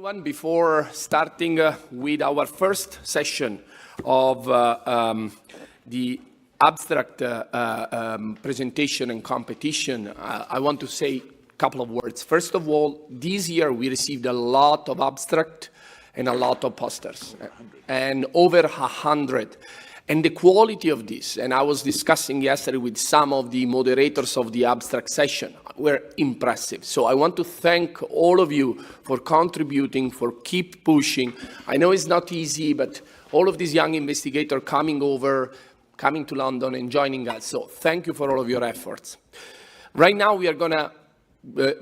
everyone. Before starting with our first session of the abstract presentation and competition, I want to say a couple of words. First of all, this year we received a lot of abstract and a lot of posters, and over 100. And the quality of this, and I was discussing yesterday with some of the moderators of the abstract session, were impressive. So I want to thank all of you for contributing, for keep pushing. I know it's not easy, but all of these young investigators coming to London and joining us. So thank you for all of your efforts. Right now we are going to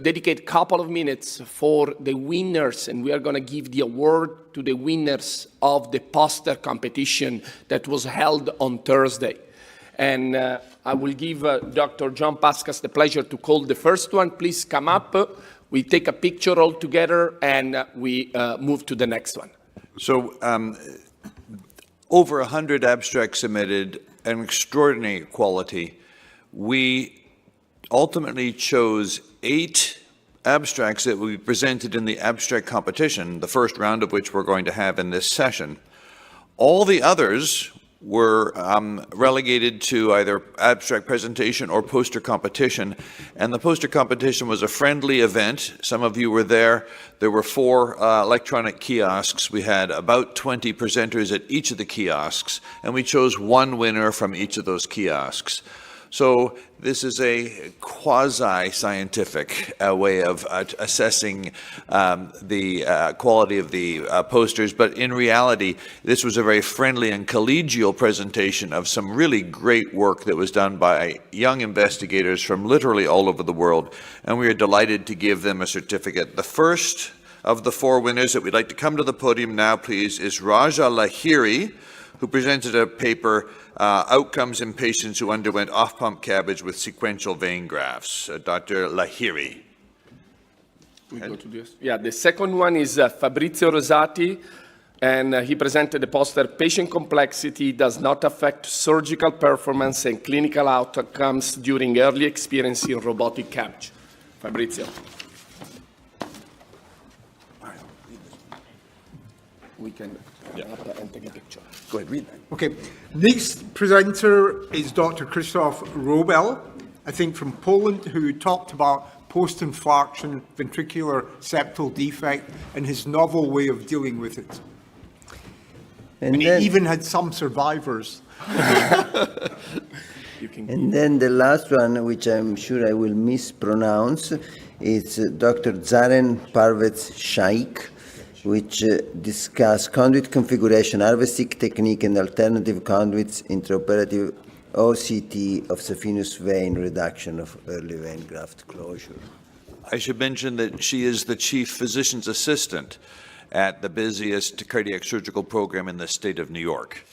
dedicate a couple of minutes for the winners, and we are going to give the award to the winners of the poster competition that was held on Thursday. And I will give Dr. John Pascas the pleasure to call the first one. Please come up. We take a picture all together, and we move to the next one. So over 100 abstracts submitted, an extraordinary quality. We ultimately chose 8 abstracts that will be presented in the abstract competition, the first round of which we're going to have in this session. All the others were relegated to either abstract presentation or poster competition, and the poster competition was a friendly event. Some of you were there. There were 4 electronic kiosks. We had about 20 presenters at each of the kiosks, and we chose one winner from each of those kiosks. So this is a quasi-scientific way of assessing the quality of the posters, but in reality, this was a very friendly and collegial presentation of some really great work that was done by young investigators from literally all over the world, and we are delighted to give them a certificate. The first of the 4 winners that we'd like to come to the podium now, please, is Raja Lahiri, who presented a paper, Outcomes in Patients Who Underwent Off-Pump CABG with Sequential Vein Grafts. Dr. Lahiri. We go to this. Yeah, the second one is Fabrizio Rosati, and he presented the poster, Patient Complexity Does Not Affect Surgical Performance and Clinical Outcomes During Early Experience in Robotic CABG. Fabrizio. We can and take a picture. Go ahead, read that. Okay, next presenter is Dr. Krzysztof Wróbel, I think from Poland, who talked about post-infarction ventricular septal defect and his novel way of dealing with it. And he even had some survivors. And then the last one, which I'm sure I will mispronounce, is Dr. Zaren Parvez-Shaikh, which discuss conduit configuration, harvesting technique, and alternative conduits intraoperative OCT of saphenous vein reduction of early vein graft closure. I should mention that she is the chief physician's assistant at the busiest cardiac surgical program in the state of New York.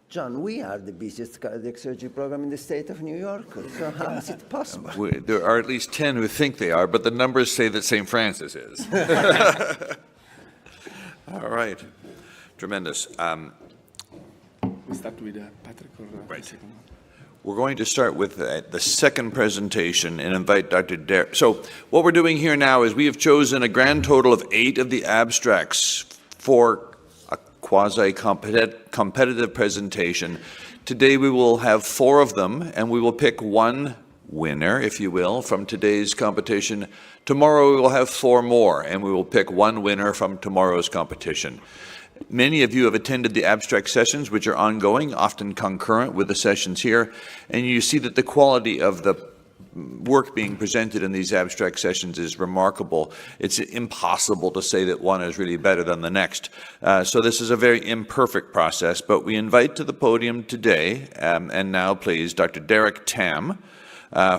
John, we are the busiest cardiac surgery program in the state of New York, so how is it possible? There are at least 10 who think they are, but the numbers say that St. Francis is. All right. Tremendous. We start with Patrick or right. The second one? We're going to start with the second presentation and invite Dr. Derek. So what we're doing here now is we have chosen a grand total of 8 of the abstracts for quasi-competitive presentation. Today we will have 4 of them, and we will pick one winner, if you will, from today's competition. Tomorrow we will have 4 more, and we will pick one winner from tomorrow's competition. Many of you have attended the abstract sessions, which are ongoing, often concurrent with the sessions here, and you see that the quality of the work being presented in these abstract sessions is remarkable. It's impossible to say that one is really better than the next. So this is a very imperfect process, but we invite to the podium today, and now please, Dr. Derek Tam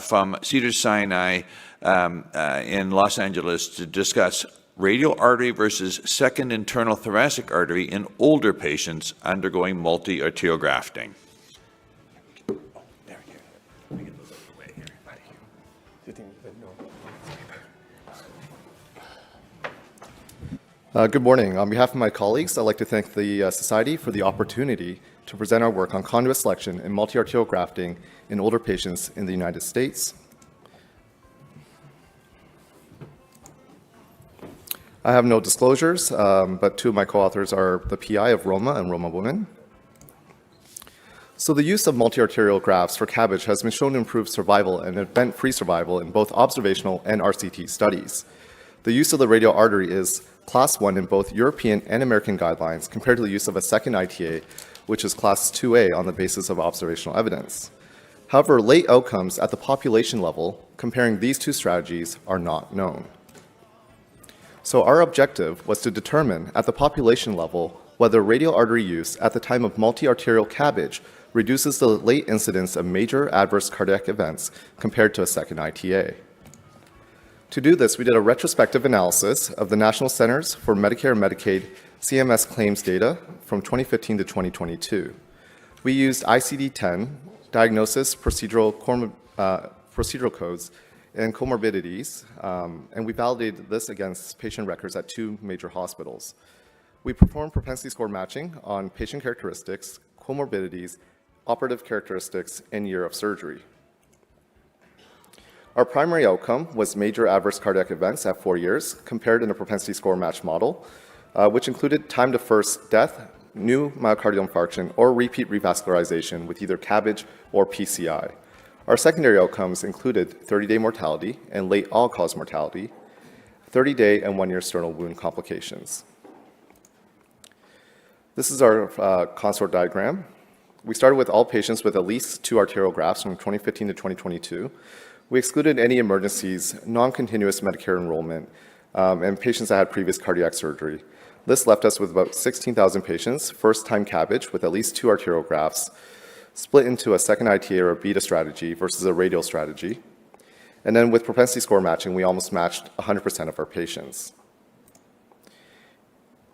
from Cedars-Sinai in Los Angeles to discuss radial artery versus second internal thoracic artery in older patients undergoing multi-arterial grafting. Good morning. On behalf of my colleagues, I'd like to thank the Society for the opportunity to to present our work on conduit selection and multi-arterial grafting in older patients in the United States. I have no disclosures, but two of my co-authors are the PI of Roma and Roma Women. So the use of multi-arterial grafts for CABG has been shown to improve survival and event-free survival in both observational and RCT studies. The use of the radial artery is Class 1 in both European and American guidelines compared to the use of a second ITA, which is Class 2A on the basis of observational evidence. However, late outcomes at the population level comparing these two strategies are not known. So our objective was to determine at the population level whether radial artery use at the time of multi-arterial CABG reduces the late incidence of major adverse cardiac events compared to a second ITA. To do this, we did a retrospective analysis of the National Centers for Medicare and Medicaid CMS claims data from 2015 to 2022. We used ICD-10, diagnosis, procedural codes, and comorbidities, and we validated this against patient records at two major hospitals. We performed propensity score matching on patient characteristics, comorbidities, operative characteristics, and year of surgery. Our primary outcome was major adverse cardiac events at 4 years, compared in a propensity score match model, which included time to first death, new myocardial infarction, or repeat revascularization with either CABG or PCI. Our secondary outcomes included 30-day mortality and late all-cause mortality, 30-day and 1-year sternal wound complications. This is our consort diagram. We started with all patients with at least 2 arterial grafts from 2015 to 2022. We excluded any emergencies, non-continuous Medicare enrollment, and patients that had previous cardiac surgery. This left us with about 16,000 patients, first-time CABG with at least 2 arterial grafts, split into a second ITA or a beta strategy versus a radial strategy. And then with propensity score matching, we almost matched 100% of our patients.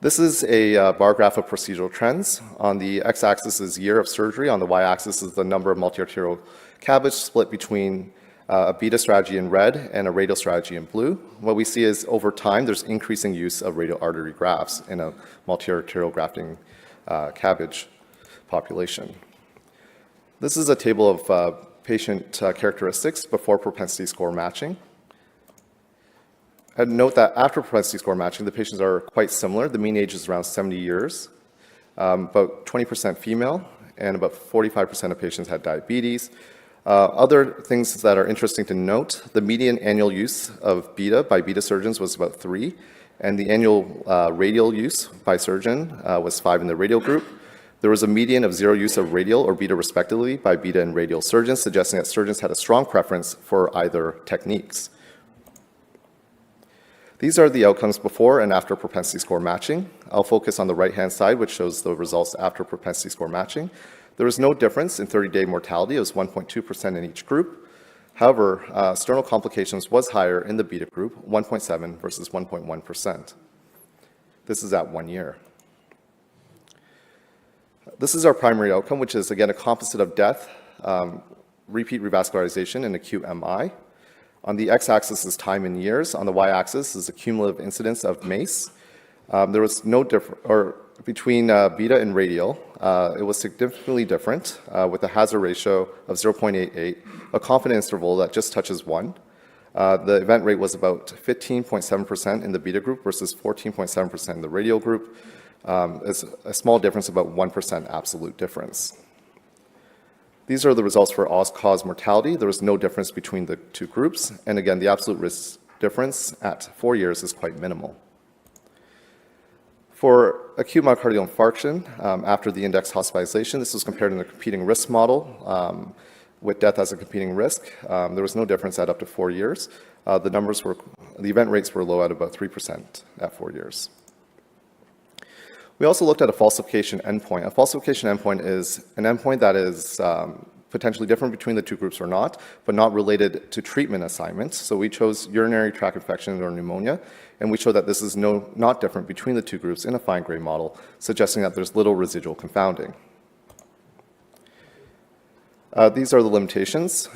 This is a bar graph of procedural trends. On the x-axis is year of surgery. On the y-axis is the number of multi-arterial CABG split between a beta strategy in red and a radial strategy in blue. What we see is over time, there's increasing use of radial artery grafts in a multi-arterial grafting CABG population. This is a table of patient characteristics before propensity score matching. I'd note that after propensity score matching, the patients are quite similar. The mean age is around 70 years, about 20% female, and about 45% of patients had diabetes. Other things that are interesting to note, the median annual use of beta by beta surgeons was about 3, and the annual radial use by surgeon was 5 in the radial group. There was a median of 0 use of radial or beta respectively by beta and radial surgeons, suggesting that surgeons had a strong preference for either techniques. These are the outcomes before and after propensity score matching. I'll focus on the right-hand side, which shows the results after propensity score matching. There was no difference in 30-day mortality. It was 1.2% in each group. However, sternal complications was higher in the beta group, 1.7 versus 1.1%. This is at 1 year. This is our primary outcome, which is, again, a composite of death, repeat revascularization, and acute MI. On the x-axis is time in years. On the y-axis is the cumulative incidence of MACE. There was no difference between beta and radial. It was significantly different with a hazard ratio of 0.88, a confidence interval that just touches 1. The event rate was about 15.7% in the beta group versus 14.7% in the radial group. It's a small difference, about 1% absolute difference. These are the results for all-cause mortality. There was no difference between the two groups. And again, the absolute risk difference at 4 years is quite minimal. For acute myocardial infarction, after the index hospitalization, this was compared in a competing risk model with death as a competing risk. There was no difference at up to 4 years. The event rates were low at about 3% at 4 years. We also looked at a falsification endpoint. A falsification endpoint is an endpoint that is potentially different between the two groups or not, but not related to treatment assignments. So we chose urinary tract infection or pneumonia, and we showed that this is not different between the two groups in a fine-grained model, suggesting that there's little residual confounding. These are the limitations.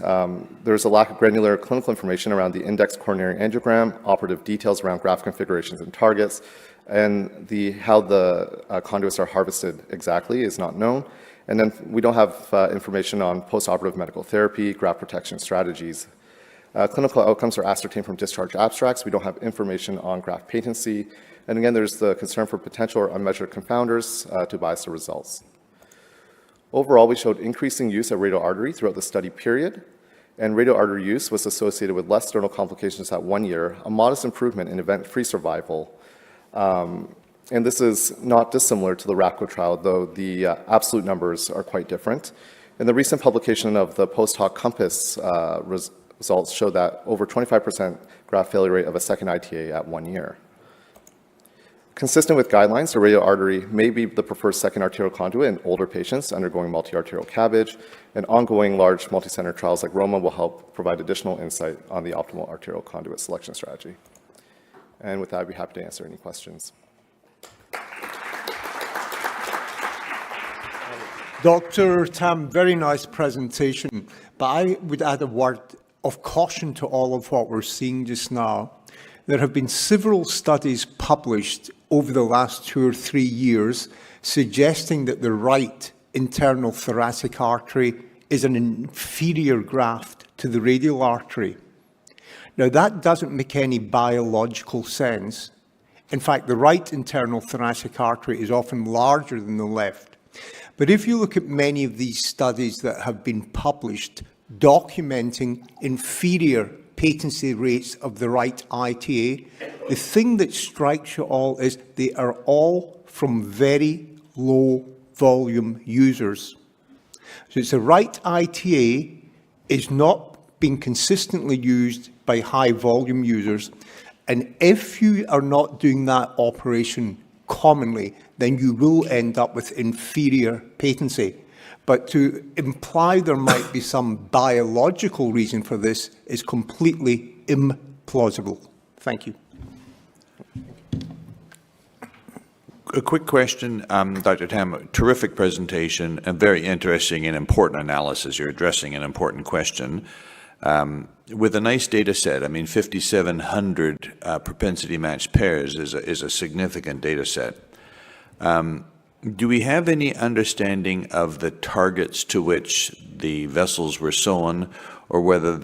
There's a lack of granular clinical information around the index coronary angiogram, operative details around graft configurations and targets, and how the conduits are harvested exactly is not known. And then we don't have information on postoperative medical therapy, graft protection strategies. Clinical outcomes are ascertained from discharge abstracts. We don't have information on graft patency. And again, there's the concern for potential or unmeasured confounders to bias the results. Overall, we showed increasing use of radial artery throughout the study period, and radial artery use was associated with less sternal complications at 1 year, a modest improvement in event-free survival. And this is not dissimilar to the RAPCO trial, though the absolute numbers are quite different. In the recent publication of the post-hoc COMPASS results show that over 25% graft failure rate of a second ITA at 1 year. Consistent with guidelines, the radial artery may be the preferred second arterial conduit in older patients undergoing multi-arterial CABG, and ongoing large multi-center trials like ROMA will help provide additional insight on the optimal arterial conduit selection strategy. And with that, I'd be happy to answer any questions. Dr. Tam, very nice presentation, but I would add a word of caution to all of what we're seeing just now. There have been several studies published over the last 2 or 3 years suggesting that the right internal thoracic artery is an inferior graft to the radial artery. Now, that doesn't make any biological sense. In fact, the right internal thoracic artery is often larger than the left. But if you look at many of these studies that have been published documenting inferior patency rates of the right ITA, the thing that strikes you all is they are all from very low volume users. So it's the right ITA is not being consistently used by high volume users. And if you are not doing that operation commonly, then you will end up with inferior patency. But to imply there might be some biological reason for this is completely implausible. Thank you. A quick question, Dr. Tam. Terrific presentation and very interesting and important analysis. You're addressing an important question. With a nice data set, I mean, 5,700 propensity matched pairs is a significant data set. Do we have any understanding of the targets to which the vessels were sewn, or whether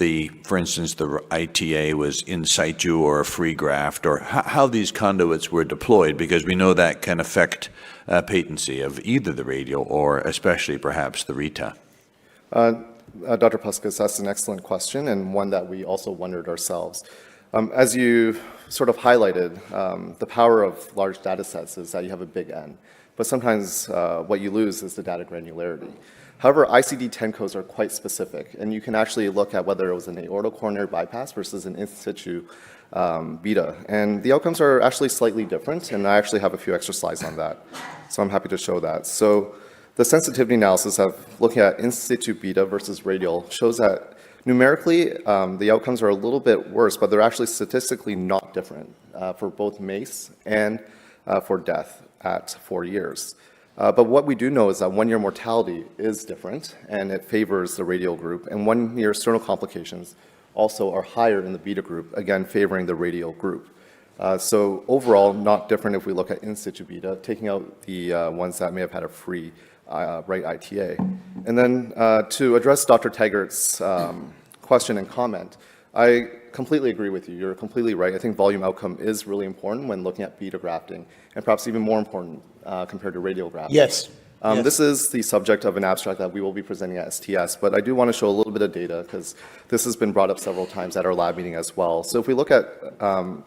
for instance, the ITA was in situ or a free graft, or how these conduits were deployed? Because we know that can affect patency of either the radial or especially perhaps the Rita. Dr. Puskas, that's an excellent question, and one that we also wondered ourselves. As you sort of highlighted, the power of large data sets is that you have a big N, but sometimes what you lose is the data granularity. However, ICD-10 codes are quite specific, and you can actually look at whether it was an aortic coronary bypass versus an in situ beta, and the outcomes are actually slightly different, and I actually have a few extra slides on that, so I'm happy to show that. So the sensitivity analysis of looking at in situ beta versus radial shows that numerically, the outcomes are a little bit worse, but they're actually statistically not different for both MACE and for death at 4 years. But what we do know is that 1 year mortality is different, and it favors the radial group, and 1 year sternal complications also are higher in the beta group, again favoring the radial group. So overall, not different if we look at in situ beta, taking out the ones that may have had a free right ITA. And then to address Dr. Taggart's question and comment, I completely agree with you. You're completely right. I think volume outcome is really important when looking at beta grafting, and perhaps even more important compared to radial grafting. Yes. This is the subject of an abstract that we will be presenting at STS, but I do want to show a little bit of data because this has been brought up several times at our lab meeting as well. So if we look at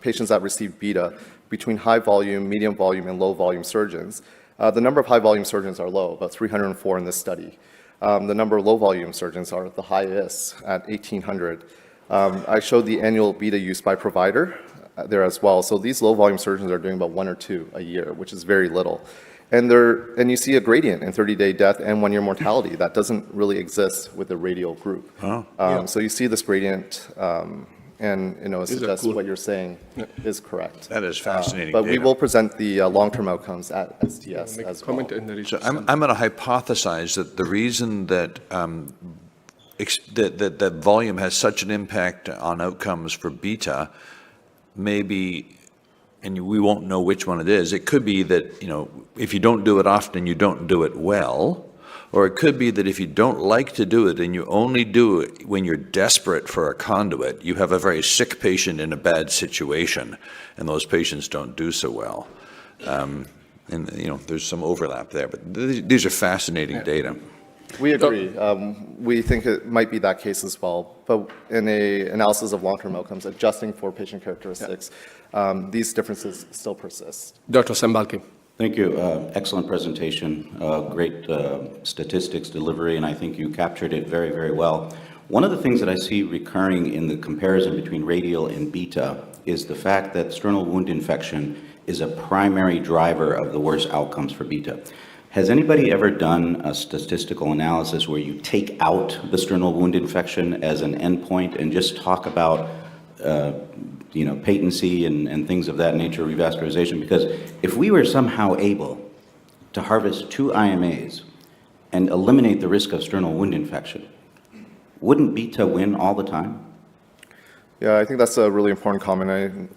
patients that receive beta between high volume, medium volume, and low volume surgeons, the number of high volume surgeons are low, about 304 in this study. The number of low volume surgeons are the highest at 1,800. I showed the annual beta use by provider there as well. So these low volume surgeons are doing about 1 or 2 a year, which is very little. And you see a gradient in 30-day death and 1 year mortality that doesn't really exist with the radial group. Oh. So you see this gradient, and it suggests what you're saying is correct. That is fascinating but data. we will present the long-term outcomes at STS as well. So I'm going to hypothesize that the reason that that volume has such an impact on outcomes for beta may be, and we won't know which one it is, it could be that, if you don't do it often, you don't do it well, Or it could be that if you don't like to do it and you only do it when you're desperate for a conduit, you have a very sick patient in a bad situation, and those patients don't do so well. And, there's some overlap there, but these are fascinating data. We agree. We think it might be that case as well. But in an analysis of long-term outcomes, adjusting for patient characteristics, these differences still persist. Dr. Sambalki. Thank you. Excellent presentation. Great statistics delivery, and I think you captured it very, very well. One of the things that I see recurring in the comparison between radial and beta is the fact that sternal wound infection is a primary driver of the worst outcomes for beta. Has anybody ever done a statistical analysis where you take out the sternal wound infection as an endpoint and just talk about patency and things of that nature, revascularization? Because if we were somehow able to harvest 2 IMAs and eliminate the risk of sternal wound infection, wouldn't beta win all the time? Yeah, I think that's a really important comment.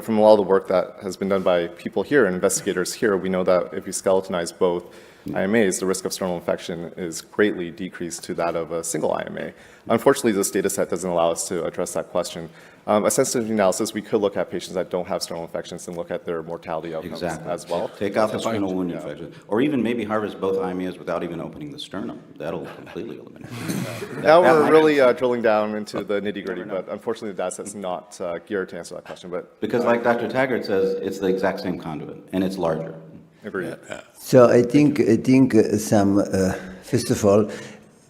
From a lot of the work that has been done by people here, investigators here, we know that if you skeletonize both IMAs, the risk of sternal infection is greatly decreased to that of a single IMA. Unfortunately, this data set doesn't allow us to address that question. A sensitivity analysis, we could look at patients that don't have sternal infections and look at their mortality outcomes as well. Take out the sternal wound infection. Or even maybe harvest both IMAs without even opening the sternum. That'll completely eliminate it. Now we're really drilling down into the nitty-gritty, but unfortunately the data set's not geared to answer that question. But Because like Dr. Taggart says, it's the exact same conduit, and it's larger. agreed. So I think first of all,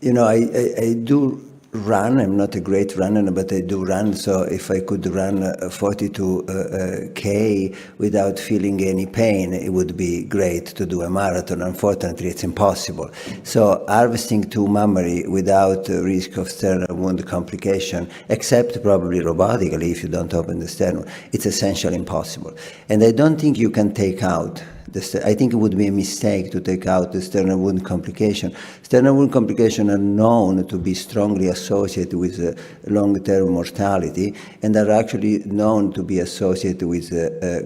I do run. I'm not a great runner, but I do run. So if I could run 42K without feeling any pain, it would be great to do a marathon. Unfortunately, it's impossible. So harvesting 2 mammary without risk of sternal wound complication, except probably robotically if you don't open the sternum, it's essentially impossible. And I don't think you can take out I think it would be a mistake to take out the sternal wound complication. Sternal wound complications are known to be strongly associated with long-term mortality and are actually known to be associated with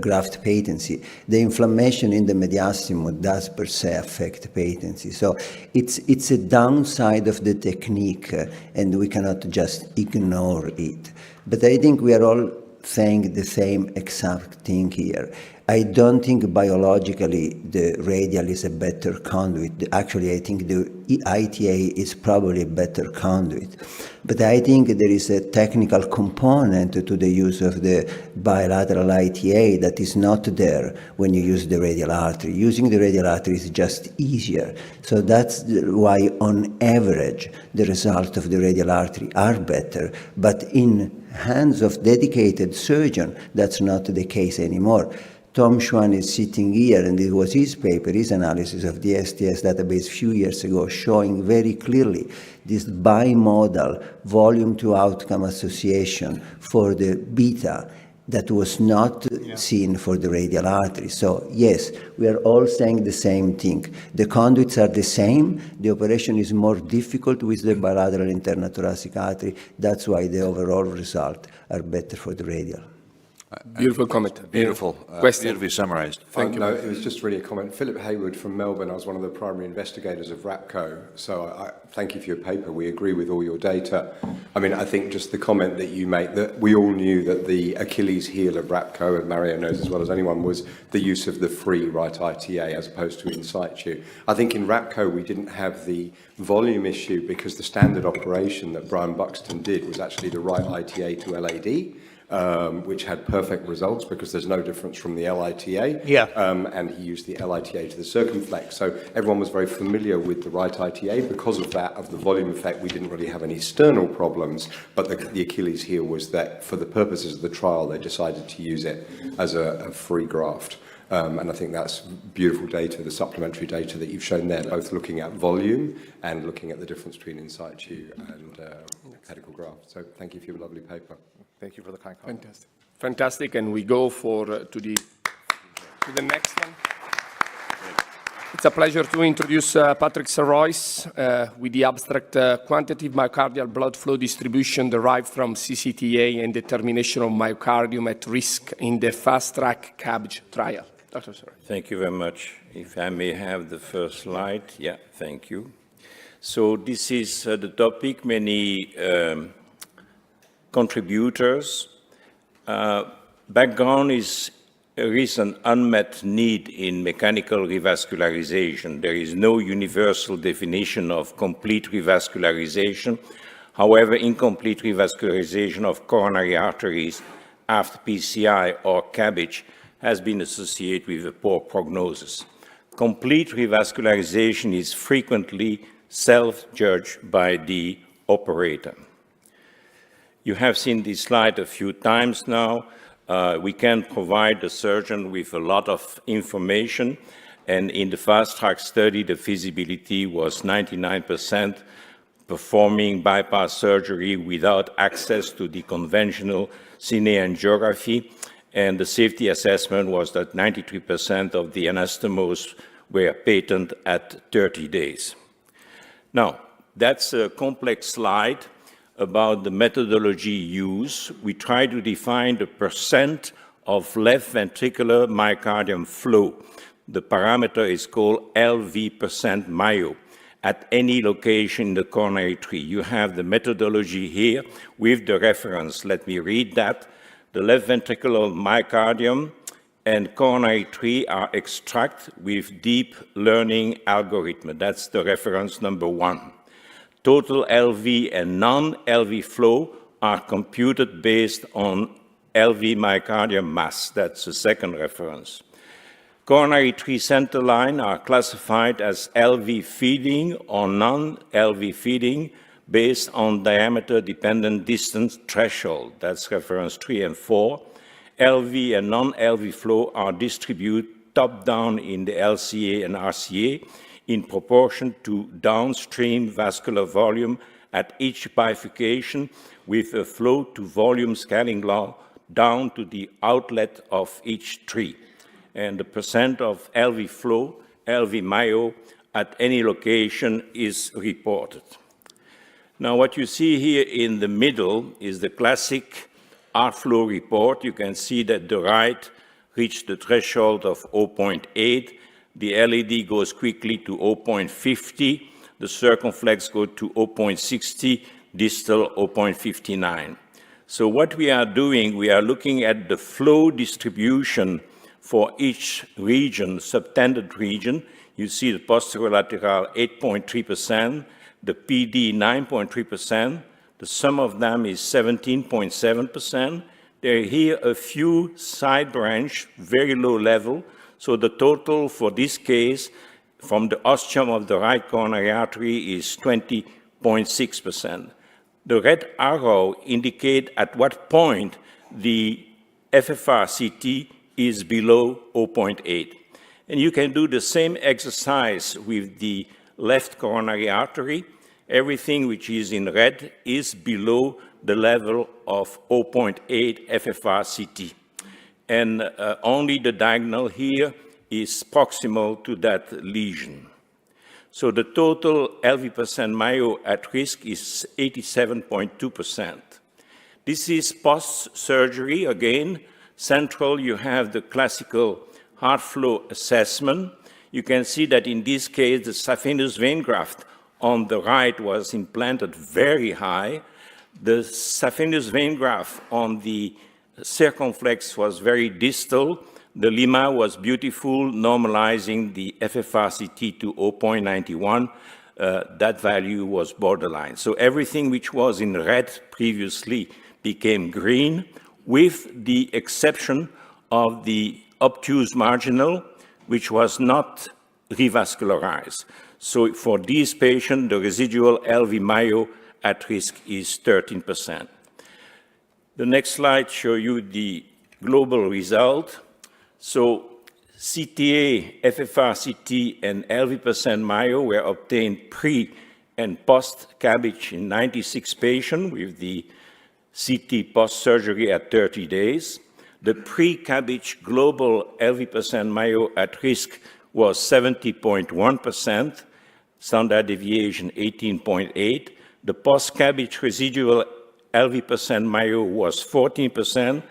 graft patency. The inflammation in the mediastinum does per se affect patency. So it's a downside of the technique, and we cannot just ignore it. But I think we are all saying the same exact thing here. I don't think biologically the radial is a better conduit. Actually, I think the ITA is probably a better conduit. But I think there is a technical component to the use of the bilateral ITA that is not there when you use the radial artery. Using the radial artery is just easier. So that's why, on average, the results of the radial artery are better. But in hands of dedicated surgeon, that's not the case anymore. Tom Schwann is sitting here, and it was his paper, his analysis of the STS database a few years ago, showing very clearly this bimodal volume to outcome association for the beta that was not seen for the radial artery. So yes, we are all saying the same thing. The conduits are the same. The operation is more difficult with the bilateral internothoracic artery. That's why the overall result are better for the radial. Beautiful comment. Beautiful. Question. Beautifully summarized. Thank you. No, it was just really a comment. Philip Hayward from Melbourne. I was one of the primary investigators of RAPCO. So I thank you for your paper. We agree with all your data. I mean, I think just the comment that you made, that we all knew that the Achilles heel of RAPCO, and Mario knows as well as anyone, was the use of the free right ITA as opposed to in situ. I think in RAPCO we didn't have the volume issue because the standard operation that Brian Buxton did was actually the right ITA to LAD. Which had perfect results because there's no difference from the LITA. And he used the LITA to the circumflex. So everyone was very familiar with the right ITA. Because of that, of the volume effect, we didn't really have any sternal problems. But the Achilles heel was that for the purposes of the trial, they decided to use it as a free graft. And I think that's beautiful data, the supplementary data that you've shown there, both looking at volume and looking at the difference between in situ and pedicle graft. So thank you for your lovely paper. Thank you for the kind comment. Fantastic. Fantastic, and we go to the next one. It's a pleasure to introduce Patrick Serrois with the abstract quantitative myocardial blood flow distribution derived from CCTA and determination of myocardium at risk in the fast-track CABG trial. Dr. Serrois. Thank you very much. If I may have the first slide. Yeah, thank you. So this is the topic, many contributors. Background is there is an unmet need in mechanical revascularization. There is no universal definition of complete revascularization. However, incomplete revascularization of coronary arteries after PCI or CABG has been associated with a poor prognosis. Complete revascularization is frequently self-judged by the operator. You have seen this slide a few times now. We can provide the surgeon with a lot of information, and in the fast-track study, the feasibility was 99% performing bypass surgery without access to the conventional cine angiography, and the safety assessment was that 93% of the anastomos were patent at 30 days. Now, that's a complex slide about the methodology used. We try to define the percent of left ventricular myocardium flow. The parameter is called LV% myo at any location in the coronary tree. You have the methodology here with the reference. Let me read that. The left ventricular myocardium and coronary tree are extracted with deep learning algorithm. That's the reference number 1. Total LV and non-LV flow are computed based on LV myocardium mass. That's the second reference. Coronary tree center line are classified as LV feeding or non-LV feeding based on diameter-dependent distance threshold. That's reference 3 and 4. LV and non-LV flow are distributed top-down in the LCA and RCA in proportion to downstream vascular volume at each bifurcation with a flow-to-volume scaling law down to the outlet of each tree. And the percent of LV flow, LV myo, at any location is reported. Now, what you see here in the middle is the classic art flow report. You can see that the right reached the threshold of 0.8. The LED goes quickly to 0.50. The circumflex goes to 0.60, distal 0.59. So what we are doing, we are looking at the flow distribution for each region, subtended region. You see the posterolateral 8.3%, the PD 9.3%, the sum of them is 17.7%. There are here a few side branch, very low level, so the total for this case from the ostium of the right coronary artery is 20.6%. The red arrow indicates at what point the FFRCT is below 0.8. And you can do the same exercise with the left coronary artery. Everything which is in red is below the level of 0.8 FFRCT. And only the diagonal here is proximal to that lesion. So the total LV% myo at risk is 87.2%. This is post-surgery. Again, central, you have the classical heart flow assessment. You can see that in this case, the saphenous vein graft on the right was implanted very high. The saphenous vein graft on the circumflex was very distal. The Lima was beautiful, normalizing the FFRCT to 0.91. That value was borderline. So everything which was in red previously became green, with the exception of the obtuse marginal, which was not revascularized. So for these patients, the residual LV myo at risk is 13%. The next slide shows you the global result. So CTA, FFRCT, and LV% myo were obtained pre and post-CABG in 96 patients with the CT post-surgery at 30 days. The pre-CABG global LV% myo at risk was 70.1%, standard deviation 18.8. The post-CABG residual LV% myo was 14%,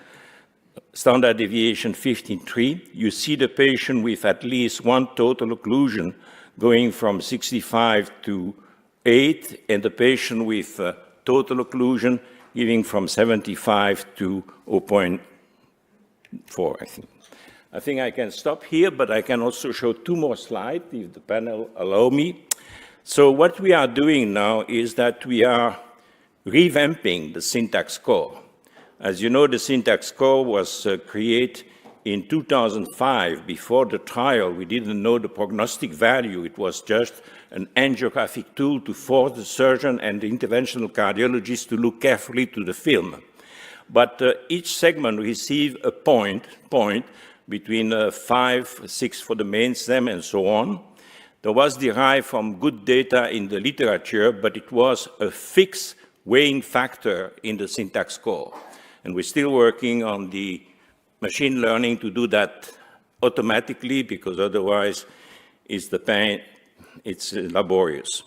standard deviation 15.3. You see the patient with at least one total occlusion going from 65 to 8, and the patient with total occlusion giving from 75 to 0.4, I think. I think I can stop here, but I can also show 2 more slides, if the panel allow me. So what we are doing now is that we are revamping the syntax score. As you know, the syntax score was created in 2005. Before the trial, we didn't know the prognostic value. It was just an angiographic tool to force the surgeon and the interventional cardiologist to look carefully to the film. But each segment received a point between 5, 6 for the main stem and so on. There was derived from good data in the literature, but it was a fixed weighing factor in the syntax score. And we're still working on the machine learning to do that automatically, because otherwise it's laborious.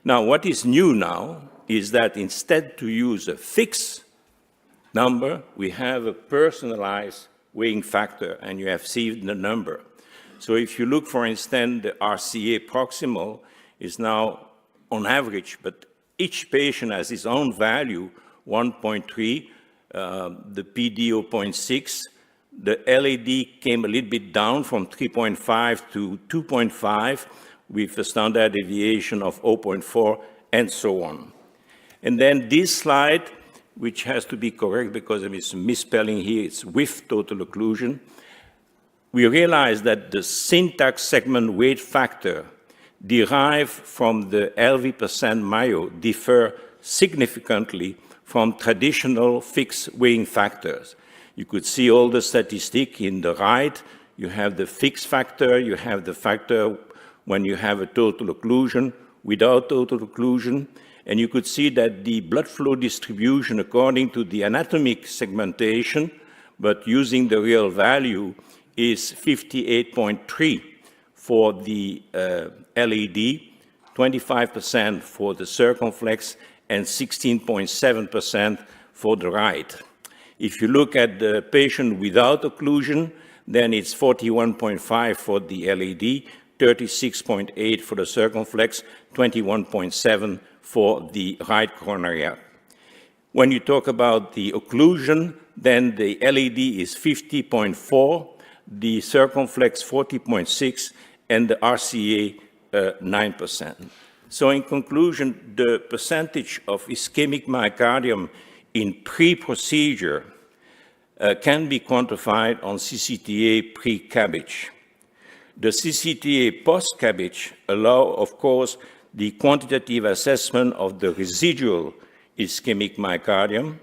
Now, what is new now is that instead to use a fixed number, we have a personalized weighing factor, and you have seen the number. So if you look, for instance, the RCA proximal is now on average, but each patient has his own value, 1.3, the PD 0.6, the LAD came a little bit down from 3.5 to 2.5 with a standard deviation of 0.4 and so on. And then this slide, which has to be correct because there is a misspelling here, it's with total occlusion. We realize that the syntax segment weight factor derived from the LV% Mayo differ significantly from traditional fixed weighing factors. You could see all the statistics in the right. You have the fixed factor, you have the factor when you have a total occlusion, without total occlusion, and you could see that the blood flow distribution according to the anatomic segmentation, but using the real value, is 58.3 for the LAD, 25% for the circumflex, and 16.7% for the right. If you look at the patient without occlusion, then it's 41.5 for the LAD, 36.8 for the circumflex, 21.7 for the right coronary artery. When you talk about the occlusion, then the LAD is 50.4, the circumflex 40.6, and the RCA 9%. So in conclusion, the percentage of ischemic myocardium in pre-procedure can be quantified on CCTA pre-CABG. The CCTA post-CABG allow, of course, the quantitative assessment of the residual ischemic myocardium.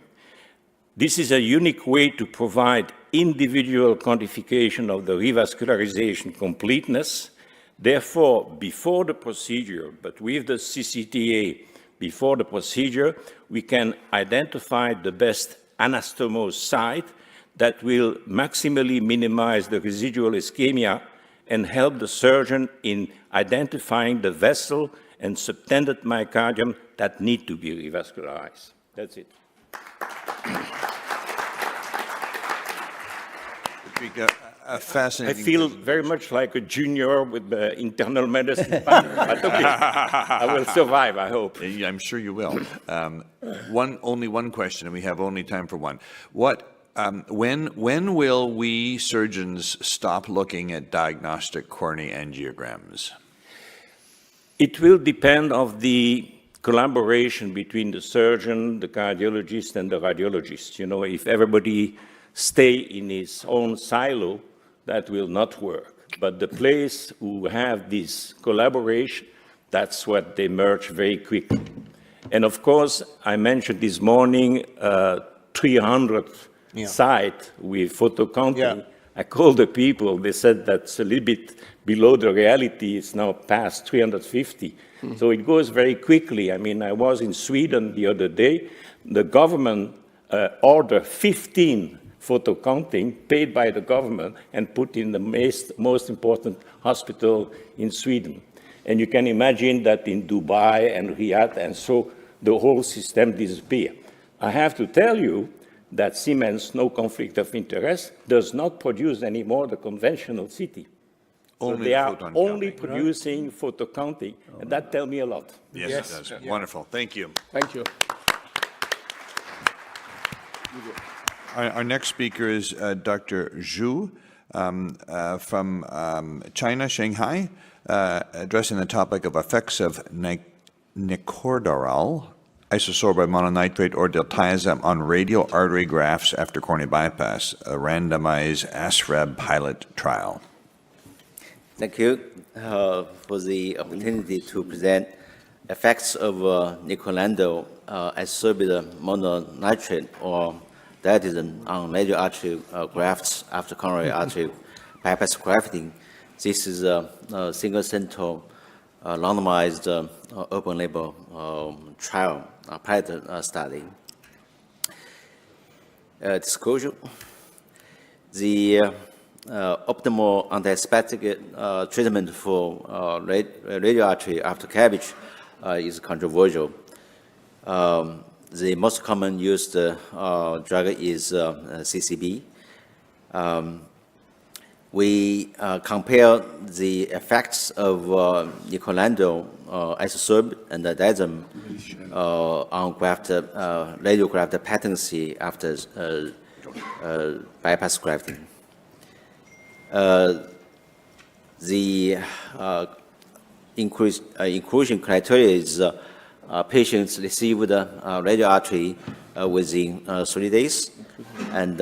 This is a unique way to provide individual quantification of the revascularization completeness. Therefore, before the procedure, but with the CCTA before the procedure, we can identify the best anastomose site that will maximally minimize the residual ischemia and help the surgeon in identifying the vessel and subtended myocardium that need to be revascularized. That's it. Fascinating. I feel very much like a junior with the internal medicine, but okay, I will survive, I hope. I'm sure you will. Only one question, and we have only time for one. When will we surgeons stop looking at diagnostic coronary angiograms? It will depend on the collaboration between the surgeon, the cardiologist, and the radiologist. You know, if everybody stay in his own silo, that will not work. But the place who have this collaboration, that's what they merge very quickly. And of course, I mentioned this morning 300 site with photo counting. I called the people, they said that's a little bit below the reality. It's now past 350. So it goes very quickly. I mean, I was in Sweden the other day. The government ordered 15 photo counting paid by the government and put in the most important hospital in Sweden. And you can imagine that in Dubai and Riyadh, and so the whole system disappeared. I have to tell you that Siemens, no conflict of interest, does not produce anymore the conventional CT. So Only they are photon only counting. producing photo counting, and that tells me a lot. Yes, it does. Wonderful. Thank you. Thank you. Our next speaker is Dr. Zhu from China, Shanghai, addressing the topic of effects of nicordarol, isosorbide mononitrate, or diltiazem on radial artery grafts after coronary bypass, a randomized ASREB pilot trial. Thank you for the opportunity to present effects of nicolando isosorbide mononitrate or diatism on radial artery grafts after coronary artery bypass grafting. This is a single center randomized open label trial, pilot study. Disclosure. The optimal antispastic treatment for radial artery after CABG is controversial. The most common used drug is CCB. We compare the effects of nicolando, isosorbide, and diazem on radial graft patency after bypass grafting. The inclusion criteria is patients received radial artery within 3 days, and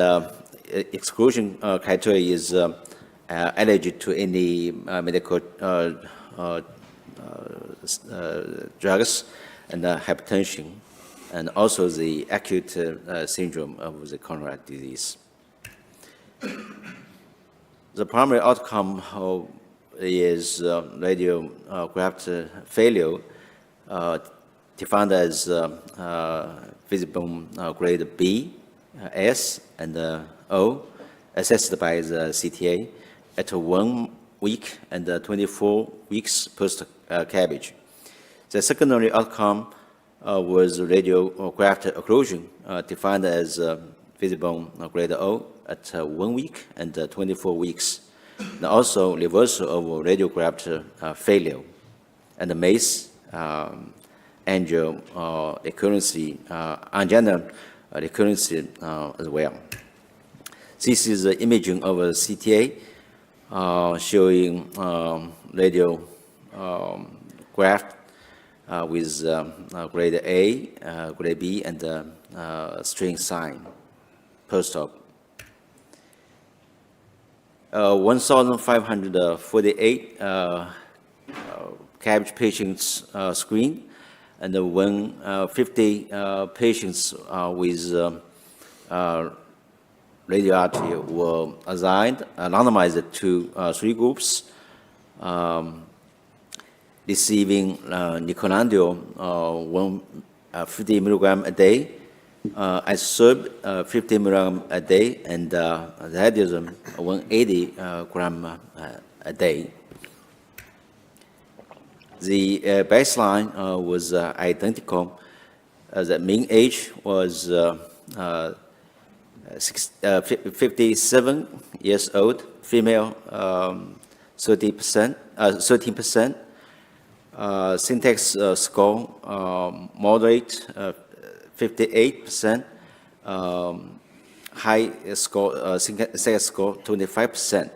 exclusion criteria is allergic to any medical drugs and hypertension, and also the acute syndrome of the coronary disease. The primary outcome is radial graft failure, defined as visible grade B, S, and O, assessed by the CTA at 1 week and 24 weeks post-CABG. The secondary outcome was radial graft occlusion, defined as visible grade O at 1 week and 24 weeks, and also reversal of radial graft failure, and the MACE, angina recurrency as well. This is the imaging of a CTA showing radial graft with grade A, grade B, and string sign post-op. 1,548 CABG patients screened, and 150 patients with radial artery were assigned, randomized to 3 groups, receiving nicolando 50 milligram a day, isosorbide 50 milligram a day, and diazem 180 gram a day. The baseline was identical. The mean age was 57 years old, female 13%, syntax score moderate 58%, high score syntax score 25%.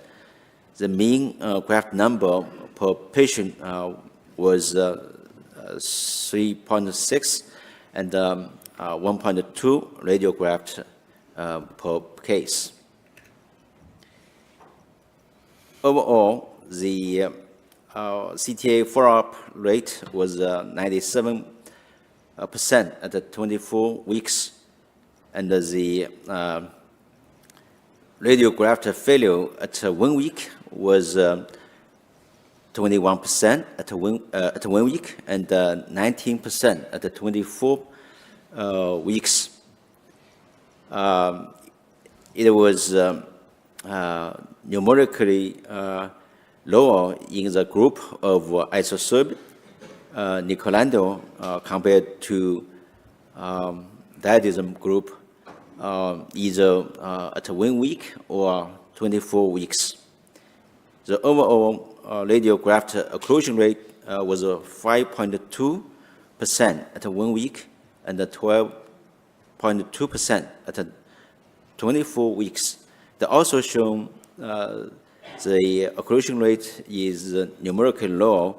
The mean graft number per patient was 3.6 and 1.2 radial graft per case. Overall, the CTA follow-up rate was 97% at the 24 weeks, and the radial graft failure at 1 week was 21% at 1 week, and 19% at the 24 weeks. It was numerically lower in the group of isosorbide nicolando compared to diazem group, either at 1 week or 24 weeks. The overall radiograph occlusion rate was 5.2% at 1 week and 12.2% at 24 weeks. They also shown the occlusion rate is numerically low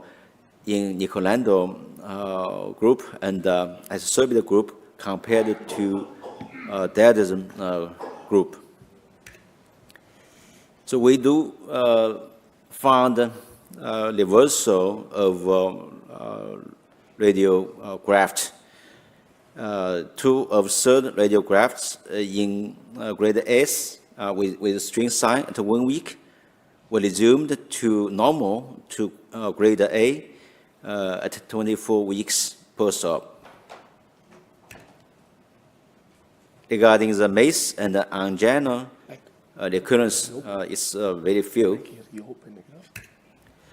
in Nicolando group and isosorbide group compared to diadism group. So we do found reversal of radiograft. 2 observed radiographs in grade S with string sign at 1 week were resumed to normal to grade A at 24 weeks post-op. Regarding the MACE and the angina, recurrence is very few.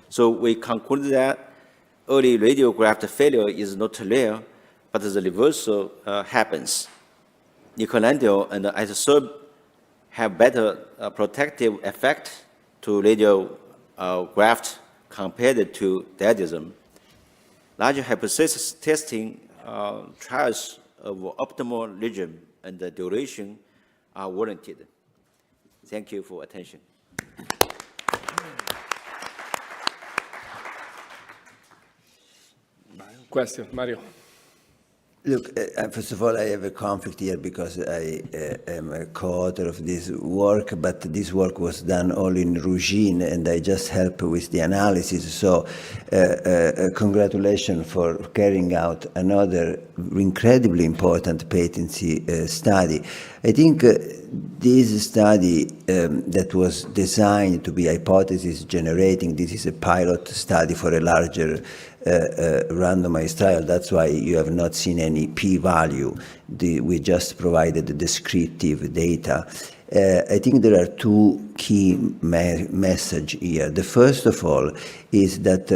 So we concluded that early radiograph failure is not rare, but the reversal happens. Nicolando and isosorb have better protective effect to radiograft compared to diadism. Larger hypothesis testing trials of optimal regime and the duration are warranted. Thank you for attention. Question, Mario. Look, first of all, I have a conflict here because I am a co-author of this work, but this work was done all in Rougine, and I just help with the analysis. So congratulations for carrying out another incredibly important patency study. I think this study that was designed to be hypothesis generating, this is a pilot study for a larger randomized trial. That's why you have not seen any p-value. We just provided the descriptive data. I think there are two key messages here. The first of all is that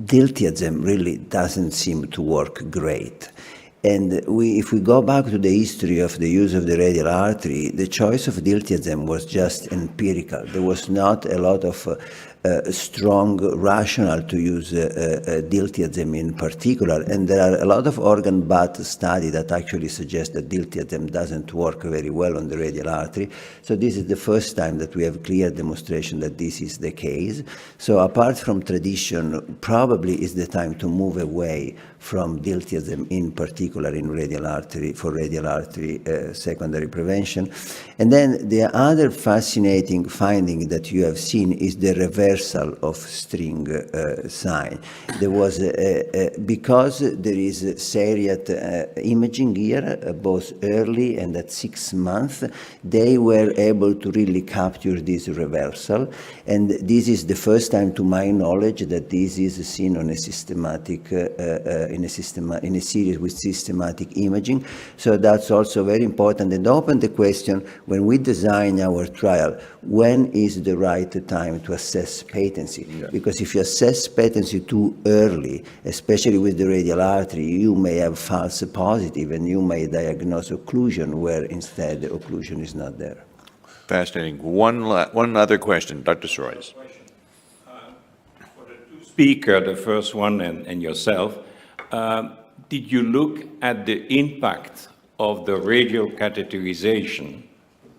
diltiazem really doesn't seem to work great. And if we go back to the history of the use of the radial artery, the choice of diltiazem was just empirical. There was not a lot of strong rationale to use diltiazem in particular, and there are a lot of organ butt studies that actually suggest that diltiazem doesn't work very well on the radial artery. So this is the first time that we have clear demonstration that this is the case. So apart from tradition, probably is the time to move away from diltiazem, in particular in radial artery, for radial artery secondary prevention. And then the other fascinating finding that you have seen is the reversal of string sign. There was, because there is seriate imaging here, both early and at 6 months, they were able to really capture this reversal. And this is the first time, to my knowledge, that this is seen on a systematic in a series with systematic imaging. So that's also very important, and open the question, when we design our trial, when is the right time to assess patency? Yeah. Because if you assess patency too early, especially with the radial artery, you may have false positive and you may diagnose occlusion where instead the occlusion is not there. Fascinating. One other question, Dr. Soroyas. For the two speakers, the first one and yourself, did you look at the impact of the radial catheterization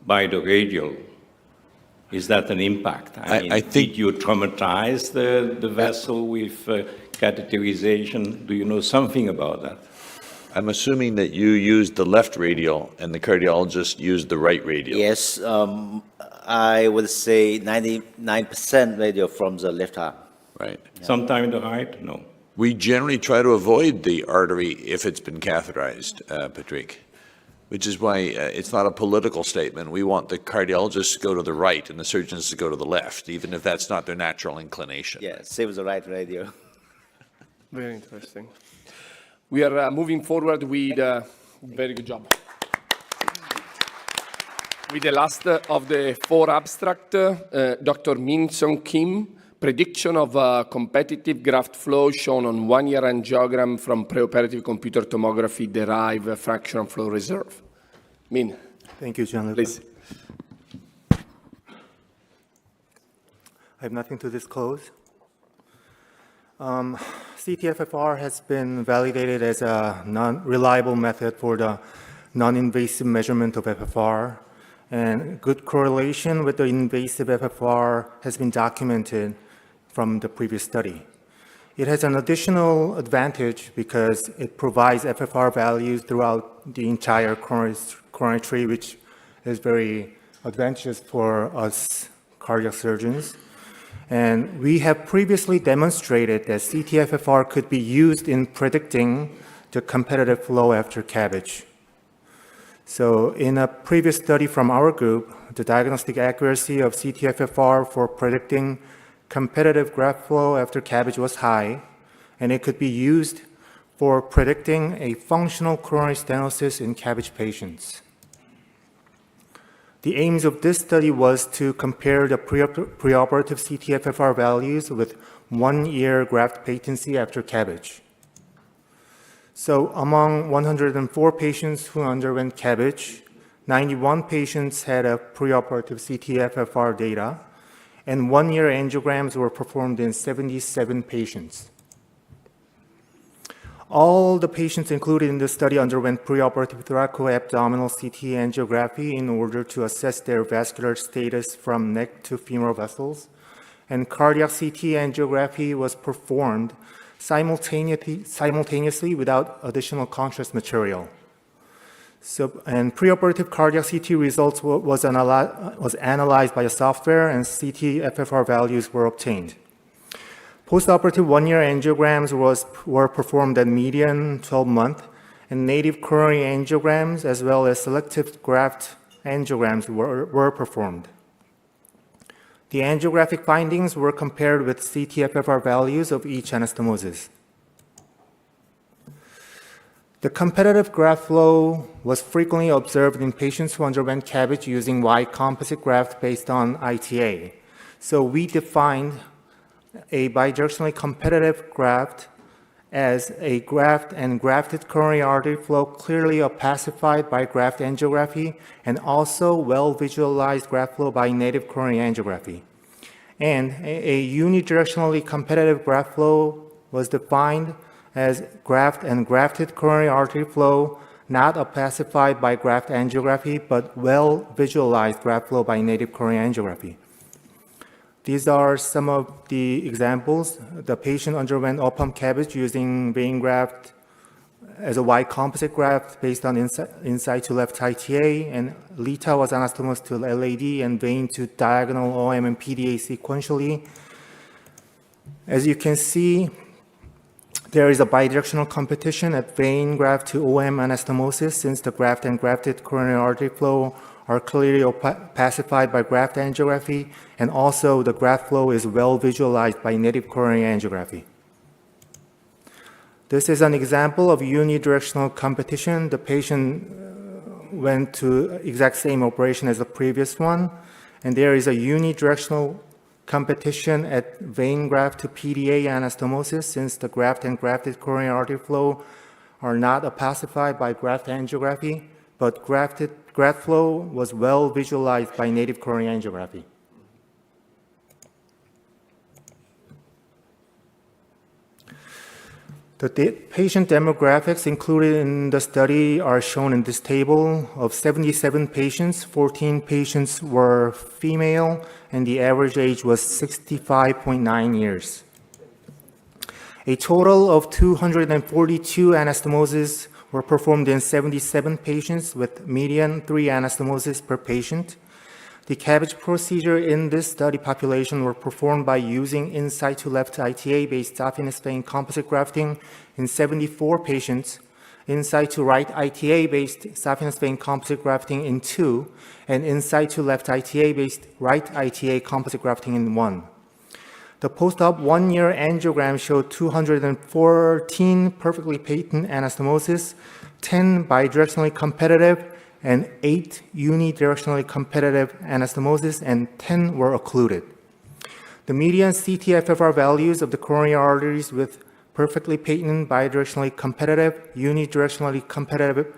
by the radial? Is that an impact? I think, did you traumatize the vessel with catheterization? Do you know something about that? I'm assuming that you used the left radial and the cardiologist used the right radial. Yes, I would say 99% radial from the left arm. Right. Yeah. Sometime the right? No. We generally try to avoid the artery if it's been catheterized, Patrick, which is why it's not a political statement. We want the cardiologists to go to the right and the surgeons to go to the left, even if that's not their natural inclination. Yeah, save the right radial. Very interesting. We are moving forward with, very good job. With the last of the 4 abstract, Dr. Min-Sung Kim, prediction of competitive graft flow shown on 1-year angiogram from preoperative computer tomography derived fractional flow reserve. Min. Thank you, Gianluca. Please. I have nothing to disclose. CT-FFR has been validated as a non-reliable method for the non-invasive measurement of FFR, and good correlation with the invasive FFR has been documented from the previous study. It has an additional advantage because it provides FFR values throughout the entire coronary tree, which is very advantageous for us cardiac surgeons. And we have previously demonstrated that CT-FFR could be used in predicting the competitive flow after CABG. So in a previous study from our group, the diagnostic accuracy of CT-FFR for predicting competitive graft flow after CABG was high, and it could be used for predicting a functional coronary stenosis in CABG patients. The aims of this study was to compare the preoperative CT-FFR values with 1-year graft patency after CABG. So among 104 patients who underwent CABG, 91 patients had a preoperative CT-FFR data, and 1-year angiograms were performed in 77 patients. All the patients included in the study underwent preoperative thoracoabdominal CT angiography in order to assess their vascular status from neck to femoral vessels, and cardiac CT angiography was performed simultaneously without additional contrast material. And preoperative cardiac CT results was analyzed by a software, and CT-FFR values were obtained. Postoperative 1-year angiograms were performed at median 12-month, and native coronary angiograms as well as selective graft angiograms were performed. The angiographic findings were compared with CT-FFR values of each anastomosis. The competitive graft flow was frequently observed in patients who underwent CABG using Y composite graft based on ITA. So we defined a bidirectionally competitive graft as a graft and grafted coronary artery flow clearly opacified by graft angiography and also well-visualized graft flow by native coronary angiography. And a unidirectionally competitive graft flow was defined as graft and grafted coronary artery flow not opacified by graft angiography but well-visualized graft flow by native coronary angiography. These are some of the examples. The patient underwent open CABG using vein graft as a Y composite graft based on inside to left ITA, and LITA was anastomosed to LAD and vein to diagonal OM and PDA sequentially. As you can see, there is a bidirectional competition at vein graft to OM anastomosis since the graft and grafted coronary artery flow are clearly opacified by graft angiography, and also the graft flow is well visualized by native coronary angiography. This is an example of unidirectional competition. The patient went to exact same operation as the previous one, and there is a unidirectional competition at vein graft to PDA anastomosis since the graft and grafted coronary artery flow are not opacified by graft angiography, but graft flow was well visualized by native coronary angiography. The patient demographics included in the study are shown in this table. Of 77 patients, 14 patients were female, and the average age was 65.9 years. A total of 242 anastomoses were performed in 77 patients with median 3 anastomoses per patient. The CABG procedure in this study population were performed by using inside to left ITA-based saphenous vein composite grafting in 74 patients, inside to right ITA-based saphenous vein composite grafting in 2, and inside to left ITA-based right ITA composite grafting in 1. The post-op 1-year angiogram showed 214 perfectly patent anastomosis, 10 bidirectionally competitive, and 8 unidirectionally competitive anastomosis, and 10 were occluded. The median CT-FFR values of the coronary arteries with perfectly patent, bidirectionally competitive, unidirectionally competitive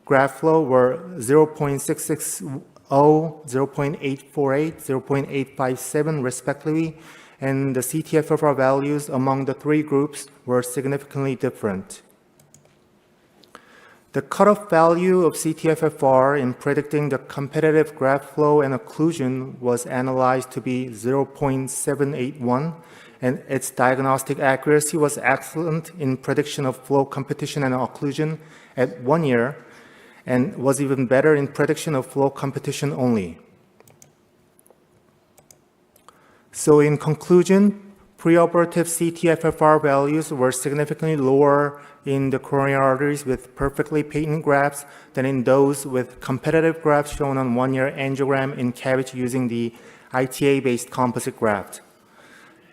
graft flow were 0.66 0.848, 0.857 respectively, and the CT-FFR values among the three groups were significantly different. The cutoff value of CT-FFR in predicting the competitive graft flow and occlusion was analyzed to be 0.781, and its diagnostic accuracy was excellent in prediction of flow competition and occlusion at 1 year, and was even better in prediction of flow competition only. So in conclusion, preoperative CT-FFR values were significantly lower in the coronary arteries with perfectly patent grafts than in those with competitive grafts shown on 1-year angiogram in CABG using the ITA-based composite graft.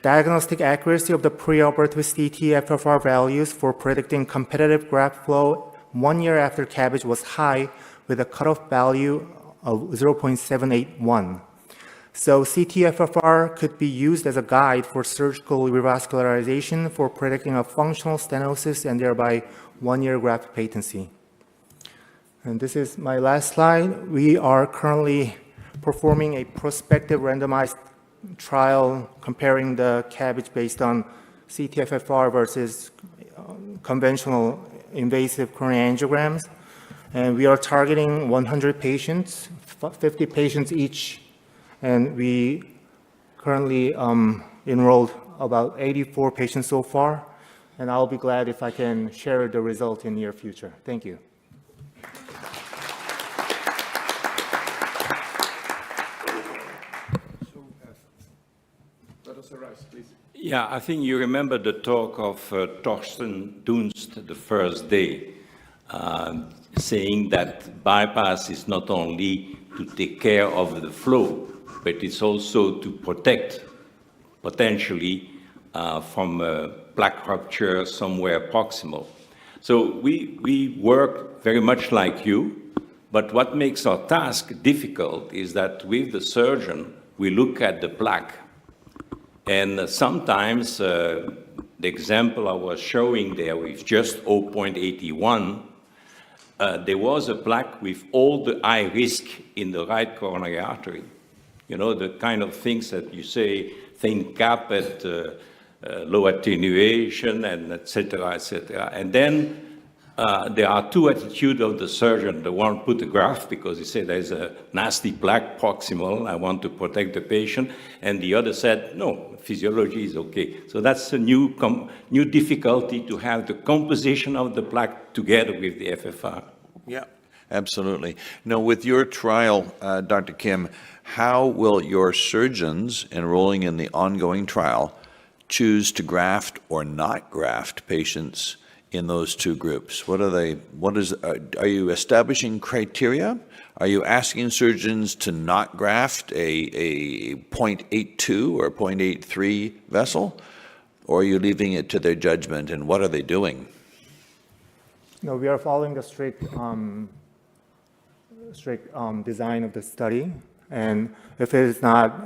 Diagnostic accuracy of the preoperative CT-FFR values for predicting competitive graft flow 1 year after CABG was high, with a cutoff value of 0.781. So CT-FFR could be used as a guide for surgical revascularization for predicting a functional stenosis and thereby 1-year graft patency. And this is my last slide. We are currently performing a prospective randomized trial comparing the CABG based on CT-FFR versus conventional invasive coronary angiograms. And we are targeting 100 patients, 50 patients each. And we currently enrolled about 84 patients so far, and I'll be glad if I can share the result in the near future. Thank you. Yeah, I think you remember the talk of Torsten Dunst the first day, saying that bypass is not only to take care of the flow, but it's also to protect, potentially, from plaque rupture somewhere proximal. So we work very much like you, but what makes our task difficult is that with the surgeon, we look at the plaque. And sometimes, the example I was showing there with just 0.81, there was a plaque with all the high risk in the right coronary artery. You know, the kind of things that you say, thin capet, low attenuation, and et cetera, et cetera. And then there are two attitudes of the surgeon. The one put a graft because he said there's a nasty plaque proximal, I want to protect the patient. And the other said, no, physiology is okay. So that's a new difficulty to have the composition of the plaque together with the FFR. Yeah, absolutely. Now, with your trial, Dr. Kim, how will your surgeons enrolling in the ongoing trial choose to graft or not graft patients in those two groups? Are you establishing criteria? Are you asking surgeons to not graft a 0.82 or 0.83 vessel? Or are you leaving it to their judgment, and what are they doing? No, we are following the strict design of the study. And if it is not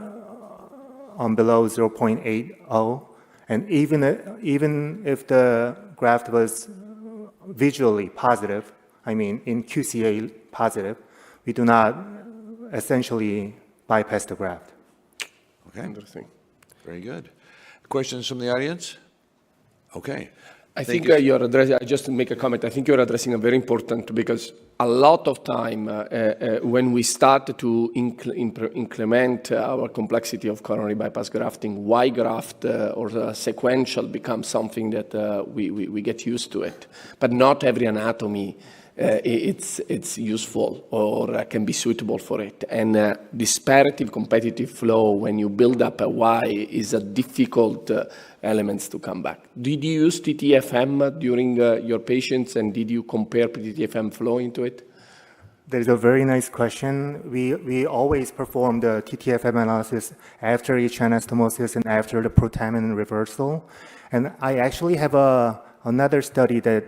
below 0.80, and even if the graft was visually positive, I mean in QCA positive, we do not essentially bypass the graft. Okay. Interesting. Very good. Questions from the audience? Okay. I think you're addressing, just to make a comment, I think you're addressing a very important, because a lot of time when we start to increment our complexity of coronary bypass grafting, Y graft or sequential becomes something that we get used to it. But not every anatomy it's useful or can be suitable for it. And disparative competitive flow, when you build up a Y, is a difficult elements to come back. Did you use TTFM during your patients, and did you compare TTFM flow into it? That is a very nice question. We always perform the TTFM analysis after each anastomosis and after the protamine reversal. And I actually have another study that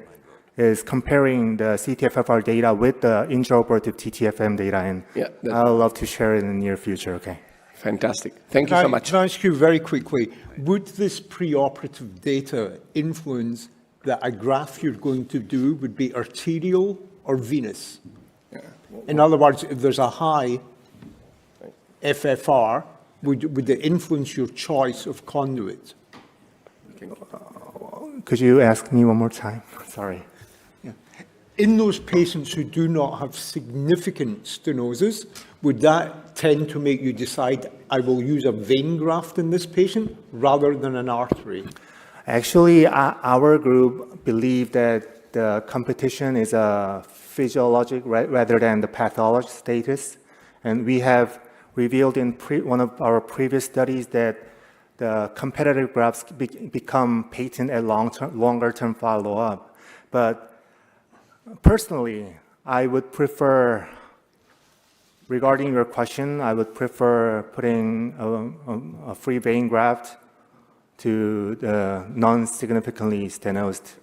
is comparing the CT-FFR data with the intraoperative TTFM data, and I'd love to share it in the near future, okay? Fantastic. Thank you so much. Can I ask you very quickly, would this preoperative data influence that a graft you're going to do would be arterial or venous? In other words, if there's a high FFR, would it influence your choice of conduit? Could you ask me one more time? Sorry. In those patients who do not have significant stenosis, would that tend to make you decide, I will use a vein graft in this patient rather than an artery? Actually, our group believe that the competition is a physiologic rather than the pathologic status. And we have revealed in one of our previous studies that the competitive grafts become patent at longer-term follow-up. But personally, I would prefer, regarding your question, I would prefer putting a free vein graft to the non-significantly stenosed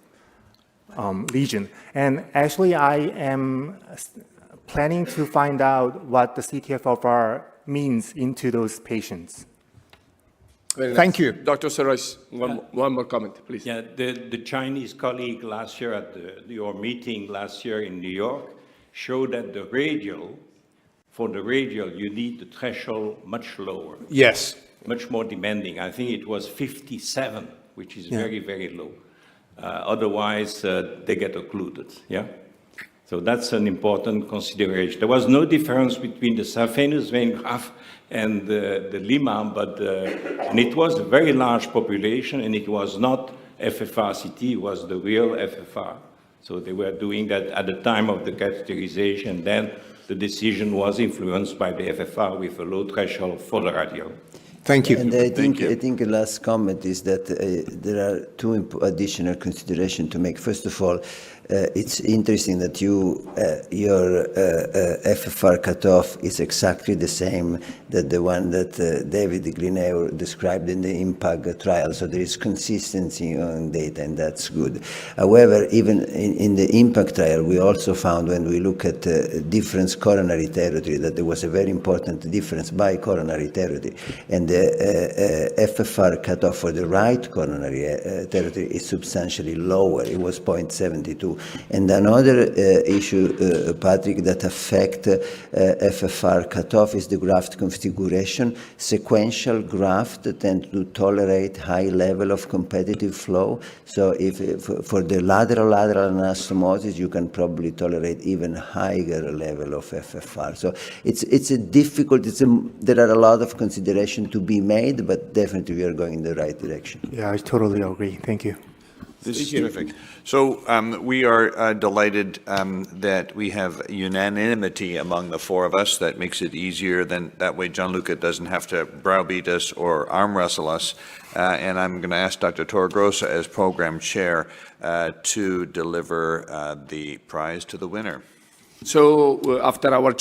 lesion. And actually, I am planning to find out what the CTFFR means into those patients. Thank you. Dr. Sarois, one more comment, please. Yeah, the Chinese colleague last year at your meeting last year in New York showed that for the radial, you need the threshold much lower. Yes. Much more demanding. I think it was 57, which is very, very low. Otherwise, they get occluded, yeah? So that's an important consideration. There was no difference between the saphenous vein graft and the Lima, and it was a very large population, and it was not FFRCT, it was the real FFR. So they were doing that at the time of the catheterization. Then the decision was influenced by the FFR with a low threshold for the radial. Thank you. And I think the last comment is that there are two additional considerations to make. First of all, it's interesting that your FFR cutoff is exactly the same that the one that David Glineo described in the IMPACT trial. So there is consistency on data, and that's good. However, even in the IMPACT trial, we also found when we look at difference coronary territory that there was a very important difference by coronary territory. And the FFR cutoff for the right coronary territory is substantially lower. It was 0.72. And another issue, Patrick, that affect FFR cutoff is the graft configuration. Sequential graft tend to tolerate high level of competitive flow. So if for the lateral anastomosis, you can probably tolerate even higher level of FFR. So it's a difficult. There are a lot of consideration to be made, but definitely we are going in the right direction. Yeah, I totally agree. Thank you. This is terrific. So we are delighted that we have unanimity among the four of us. That makes it easier. Then that way Gianluca doesn't have to browbeat us or arm wrestle us. And I'm going to ask Dr. Torregrossa as program chair to deliver the prize to the winner. So after our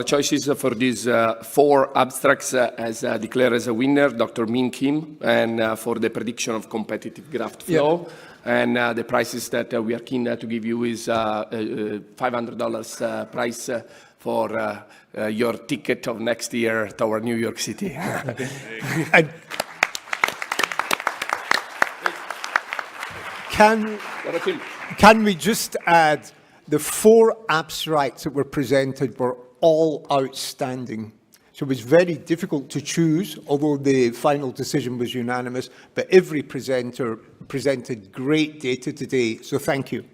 choices for these four abstracts as declared as a winner, Dr. Min Kim, and for the prediction of competitive graft flow. Yeah. And the prizes that we are keen to give you is $500 prize for your ticket of next year toward New York City. Can we just add, the four abstracts that were presented were all outstanding. So it was very difficult to choose, although the final decision was unanimous, but every presenter presented great data today, so thank you.